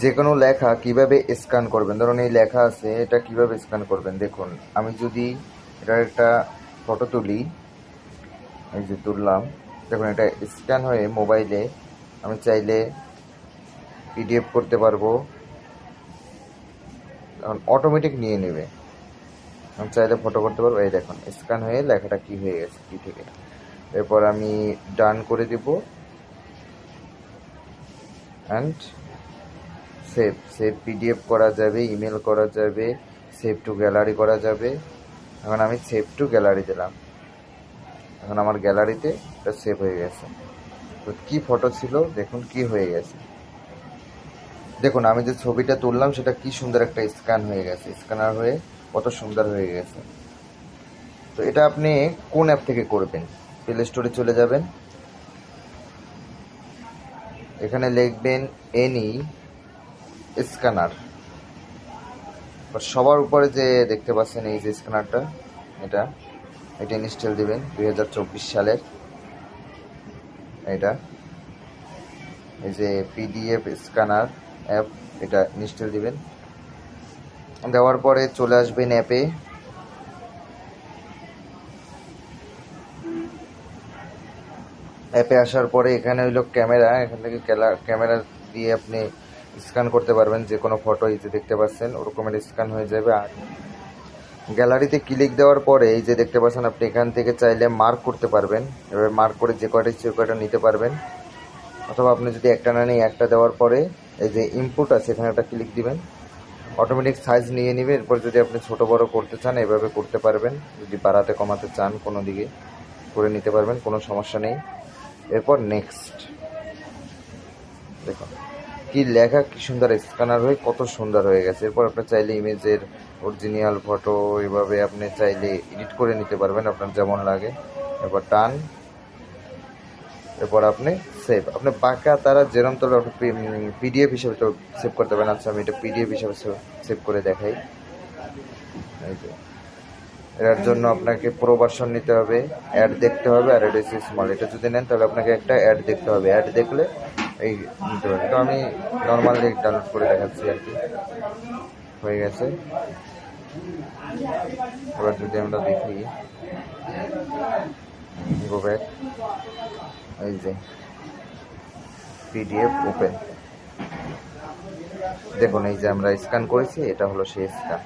যে কোনো লেখা কিভাবে স্ক্যান করবেন, ধরুন এই লেখা আছে, এটা কিভাবে স্ক্যান করবেন দেখুন। আমি যদি এটার একটা ফটো তুলি, এই যে তুললাম, দেখুন এটা স্ক্যান হয়ে মোবাইলে আমি চাইলে পিডিএফ করতে পারবো, এখন অটোমেটিক নিয়ে নেবে। আমি চাইলে ফটো করতে পারবো, এই দেখুন স্ক্যান হয়ে লেখাটা কি হয়ে গেছে কি থেকে। এরপর আমি ডান করে দিব অ্যান্ড সেভ। সেভ পিডিএফ করা যাবে, ইমেল করা যাবে, সেভ টু গ্যালারি করা যাবে। এখন আমি সেভ টু গ্যালারি দিলাম, এখন আমার গ্যালারিতে এটা সেভ হয়ে গেছে। তো কি ফটো ছিল দেখুন কি হয়ে গেছে, দেখুন আমি যে ছবিটা তুললাম সেটা কি সুন্দর একটা স্ক্যান হয়ে গেছে, স্ক্যানার হয়ে কত সুন্দর হয়ে গেছে। তো এটা আপনি কোন অ্যাপ থেকে করবেন? প্লে স্টোরে চলে যাবেন, এখানে লিখবেন এনি স্ক্যানার। সবার উপরে যে দেখতে পাচ্ছেন এই যে স্ক্যানারটা, এটা ইনস্টল দিবেন 2024 সালের। এটা এই যে পিডিএফ স্ক্যানার অ্যাপ, এটা ইনস্টল দিবেন। দেওয়ার পরে চলে আসবেন অ্যাপে, আসার পরে এখানে হইলো ক্যামেরা, এখান থেকে ক্যামেরা দিয়ে আপনি স্ক্যান করতে পারবেন যে কোনো ফটো, এই যে দেখতে পাচ্ছেন ওরকমের স্ক্যান হয়ে যাবে। আর গ্যালারিতে ক্লিক দেওয়ার পরে এই যে দেখতে পাচ্ছেন আপনি এখান থেকে চাইলে মার্ক করতে পারবেন, এবার মার্ক করে যে কয়টা ইচ্ছে কয়টা নিতে পারবেন, অথবা আপনি যদি একটা না নিয়ে একটা দেওয়ার পরে এই যে ইনপুট আছে এখানে একটা ক্লিক দিবেন, অটোমেটিক সাইজ নিয়ে নেবে। এরপর যদি আপনি ছোট বড় করতে চান এভাবে করতে পারবেন, যদি বাড়াতে কমাতে চান কোনো দিকে করে নিতে পারবেন, কোনো সমস্যা নেই। এরপর নেক্সট, দেখুন কি লেখা কি সুন্দর স্ক্যানার হয়ে কত সুন্দর হয়ে গেছে। এরপর আপনি চাইলে ইমেজের অরিজিনাল ফটো এভাবে আপনি চাইলে এডিট করে নিতে পারবেন আপনার যেমন লাগে। এরপর টান, এরপর আপনি সেভ, আপনি বাঁকা তারা যেরকম তো পিডিএফ হিসেবে তো সেভ করতে পারেন। আচ্ছা আমি এটা পিডিএফ হিসেবে সেভ করে দেখাই। এই যে এটার জন্য আপনাকে প্রো ভার্সন নিতে হবে, অ্যাড দেখতে হবে, আর এটা হচ্ছে স্মল। এটা যদি নেন তাহলে আপনাকে একটা অ্যাড দেখতে হবে, অ্যাড দেখলে এই নিতে হবে। তো আমি নর্মালি ডাউনলোড করে দেখাচ্ছি আর কি, হয়ে গেছে। এবার যদি আমরা দেখি গো ব্যাক, এই যে পিডিএফ ওপেন, দেখুন এই যে আমরা স্ক্যান করেছি, এটা হলো সেই স্ক্যান।